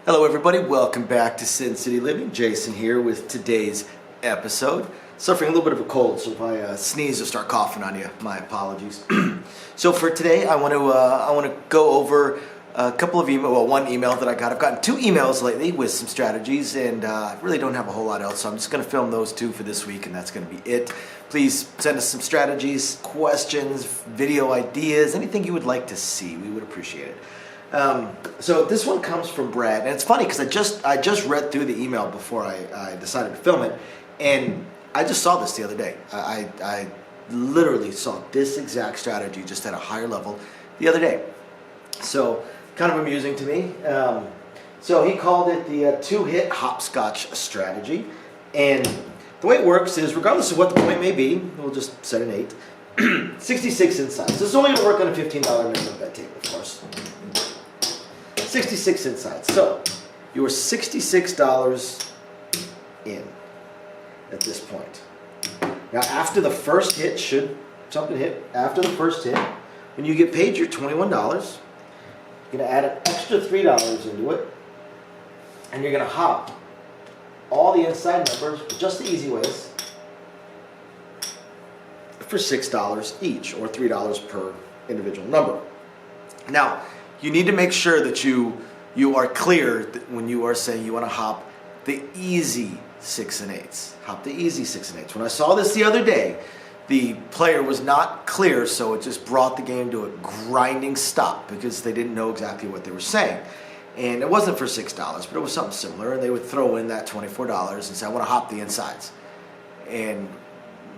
Hello everybody, welcome back to Sin City Living. Jason here with today's episode. Suffering a little bit of a cold, so if I sneeze or start coughing on you, my apologies. So for today, I want to go over a couple of one email that I got. I've gotten 2 emails lately with some strategies, and I really don't have a whole lot else, so I'm just going to film those 2 for this week, and that's going to be it. Please send us some strategies, questions, video ideas, anything you would like to see. We would appreciate it. So this one comes from Brad, and it's funny because I just read through the email before I decided to film it, and I just saw this the other day. I literally saw this exact strategy just at a higher level the other day. So kind of amusing to me. So he called it the 2-hit hopscotch strategy, and the way it works is regardless of what the point may be, we'll just set an 8. 66 inside. So this is only going to work on a $15 minimum bet table, of course. 66 inside. So you are $66 in at this point. Now after the first hit, should something hit after the first hit, when you get paid your $21, you're going to add an extra $3 into it, and you're going to hop all the inside numbers, just the easy ways, for $6 each, or $3 per individual number. Now, you need to make sure that you are clear that when you are saying you want to hop the easy 6 and 8s. Hop the easy 6 and 8s. When I saw this the other day, the player was not clear, so it just brought the game to a grinding stop because they didn't know exactly what they were saying. And it wasn't for $6, but it was something similar, and they would throw in that $24 and say, I want to hop the insides. And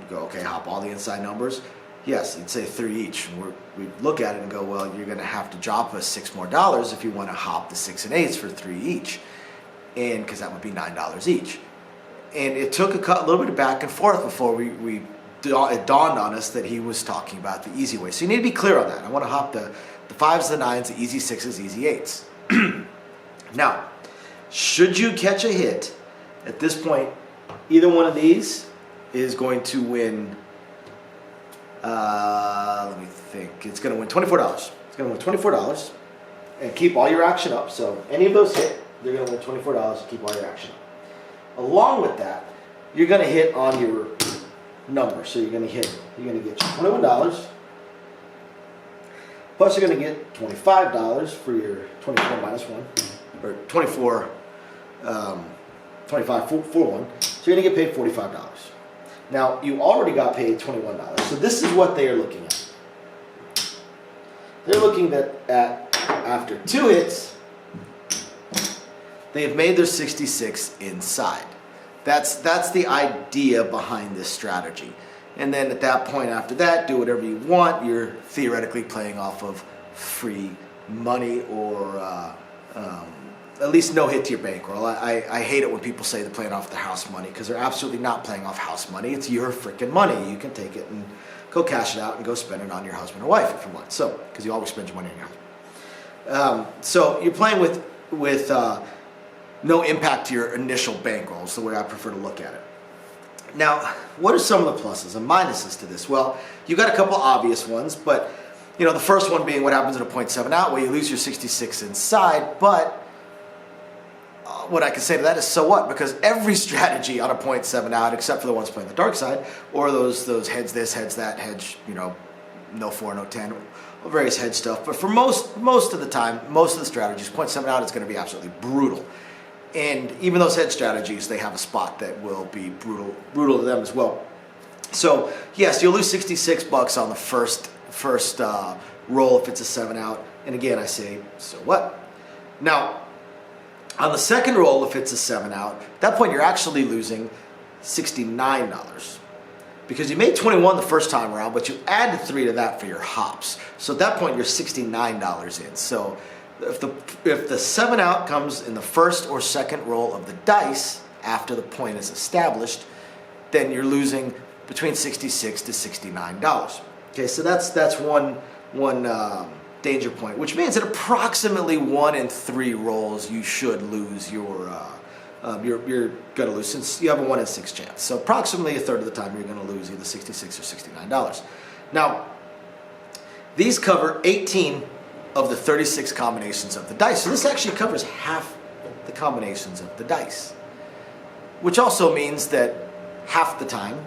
you go, okay, hop all the inside numbers. Yes, you'd say 3 each. We'd look at it and go, well, you're going to have to drop us $6 more if you want to hop the 6 and 8s for 3 each, and because that would be $9 each. And it took a little bit of back and forth before it dawned on us that he was talking about the easy way. So you need to be clear on that. I want to hop the 5s, the 9s, the easy 6s, easy 8s. Now, should you catch a hit at this point, either one of these is going to win. Let me think. It's going to win $24. It's going to win $24 and keep all your action up. So any of those hit, they're going to win $24 and keep all your action up. Along with that, you're going to hit on your number. So you're going to get your $21. Plus you're going to get $25 for your 24 minus 1, or 24, 25 for 1. So you're going to get paid $45. Now, you already got paid $21, so this is what they are looking at. They're looking at after 2 hits, they have made their 66 inside. That's the idea behind this strategy. And then at that point after that, do whatever you want. You're theoretically playing off of free money, or at least no hit to your bankroll. I hate it when people say they're playing off the house money, because they're absolutely not playing off house money. It's your freaking money. You can take it and go cash it out and go spend it on your husband or wife if you want. So, because you always spend your money on your husband. So you're playing with no impact to your initial bankroll is the way I prefer to look at it. Now, what are some of the pluses and minuses to this? Well, you got a couple obvious ones, but the first one being what happens in a 0.7 out, where you lose your 66 inside, but what I can say to that is, so what? Because every strategy on a 0.7 out, except for the ones playing the dark side, or those heads this, heads that, hedge, no 4, no 10, various hedge stuff. But for most of the time, most of the strategies, 0.7 out is going to be absolutely brutal. And even those hedge strategies, they have a spot that will be brutal to them as well. So yes, you'll lose $66 on the first roll if it's a 7 out. And again, I say, so what? Now, on the second roll, if it's a 7 out, at that point you're actually losing $69. Because you made 21 the first time around, but you added 3 to that for your hops. So at that point you're $69 in. So if the 7 out comes in the first or second roll of the dice after the point is established, then you're losing between $66 to $69. Okay, so that's one danger point, which means that approximately 1 in 3 rolls you should lose you're going to lose, since you have a 1 in 6 chance. So approximately a third of the time you're going to lose either $66 or $69. Now, these cover 18 of the 36 combinations of the dice. So this actually covers half the combinations of the dice. Which also means that half the time,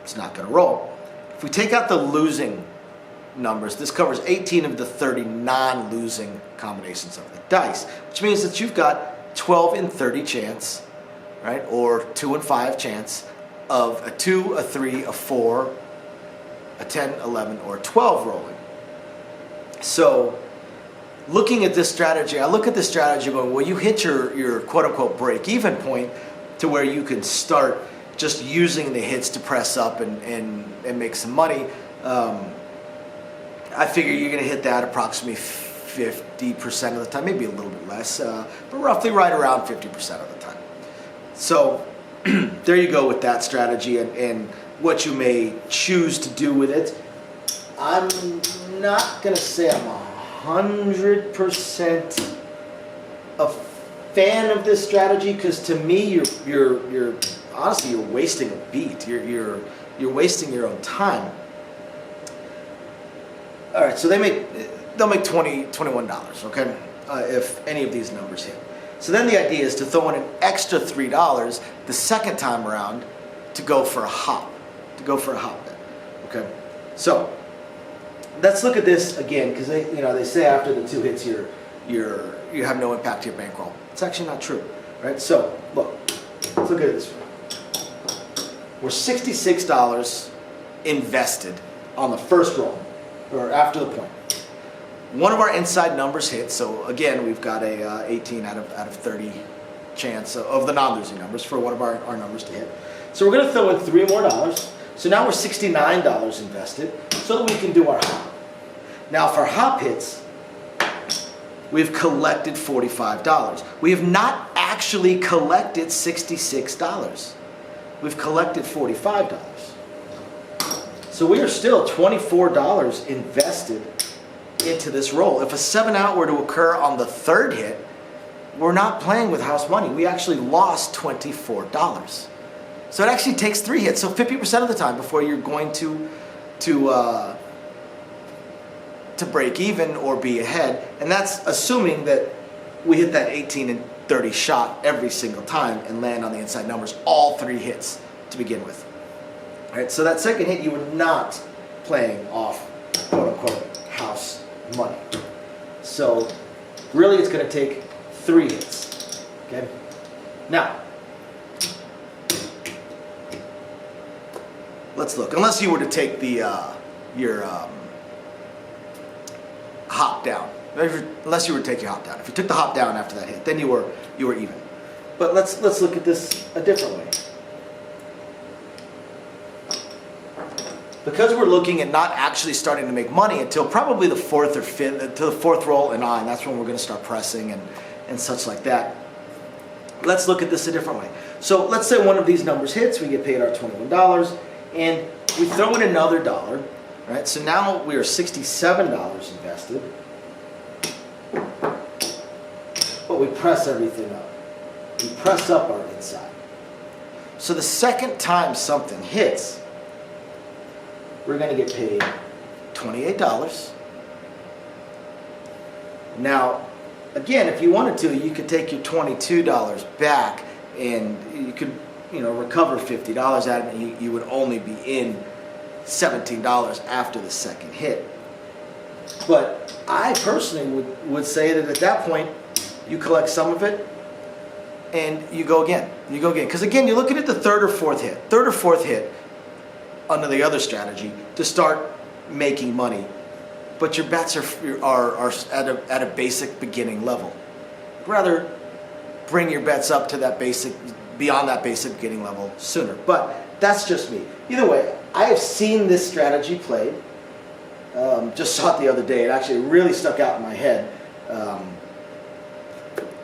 it's not going to roll. If we take out the losing numbers, this covers 18 of the 30 non-losing combinations of the dice, which means that you've got 12 in 30 chance, right, or 2 in 5 chance of a 2, a 3, a 4, a 10, 11, or 12 rolling. So looking at this strategy, I look at this strategy going, well, you hit your quote-unquote break-even point to where you can start just using the hits to press up and make some money. I figure you're going to hit that approximately 50% of the time, maybe a little bit less, but roughly right around 50% of the time. So there you go with that strategy and what you may choose to do with it. I'm not going to say I'm 100% a fan of this strategy, because to me you're honestly you're wasting a beat. You're wasting your own time. All right, so they'll make $21, okay, if any of these numbers hit. So then the idea is to throw in an extra $3 the second time around to go for a hop, bet. Okay, so let's look at this again, because they say after the 2 hits you have no impact to your bankroll. It's actually not true, right? So look, let's look at it this way. We're $66 invested on the first roll, or after the point. One of our inside numbers hit, so again we've got a 18 out of 30 chance of the non-losing numbers for one of our numbers to hit. So we're going to throw in $3 more. So now we're $69 invested, so that we can do our hop. Now for hop hits, we've collected $45. We have not actually collected $66. We've collected $45. So we are still $24 invested into this roll. If a 7 out were to occur on the third hit, we're not playing with house money. We actually lost $24. So it actually takes 3 hits, so 50% of the time before you're going to break even or be ahead. And that's assuming that we hit that 18 and 30 shot every single time and land on the inside numbers, all 3 hits to begin with. All right, so that second hit, you were not playing off quote-unquote house money. So really it's going to take 3 hits. Okay. Now, let's look. Unless you were to take your hop down. Unless you were to take your hop down. If you took the hop down after that hit, then you were even. But let's look at this a different way. Because we're looking at not actually starting to make money until probably the 4th or 5th, to the 4th roll and on, that's when we're going to start pressing and such like that. Let's look at this a different way. So let's say one of these numbers hits, we get paid our $21, and we throw in another $1, right? So now we are $67 invested, but we press everything up. We press up our inside. So the second time something hits, we're going to get paid $28. Now, again, if you wanted to, you could take your $22 back and you could, recover $50 out of it, and you would only be in $17 after the second hit. But I personally would say that at that point, you collect some of it and you go again. Because again, you're looking at the third or fourth hit under the other strategy to start making money, but your bets are at a basic beginning level. Rather bring your bets up to beyond that basic beginning level sooner. But that's just me. Either way, I have seen this strategy played. Just saw it the other day. It actually really stuck out in my head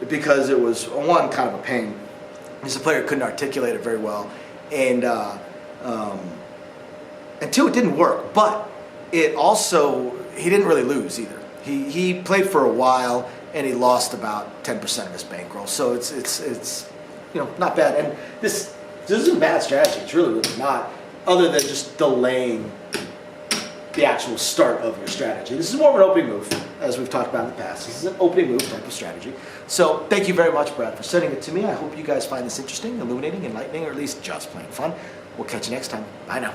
because it was, one, kind of a pain. Because the player couldn't articulate it very well, and 2, it didn't work. But it also, he didn't really lose either. He played for a while and he lost about 10% of his bankroll. So it's not bad. And this isn't a bad strategy. It's really not. Other than just delaying the actual start of your strategy. This is more of an opening move, as we've talked about in the past. This is an opening move type of strategy. So thank you very much, Brad, for sending it to me. I hope you guys find this interesting, illuminating, enlightening, or at least just plain fun. We'll catch you next time. Bye now.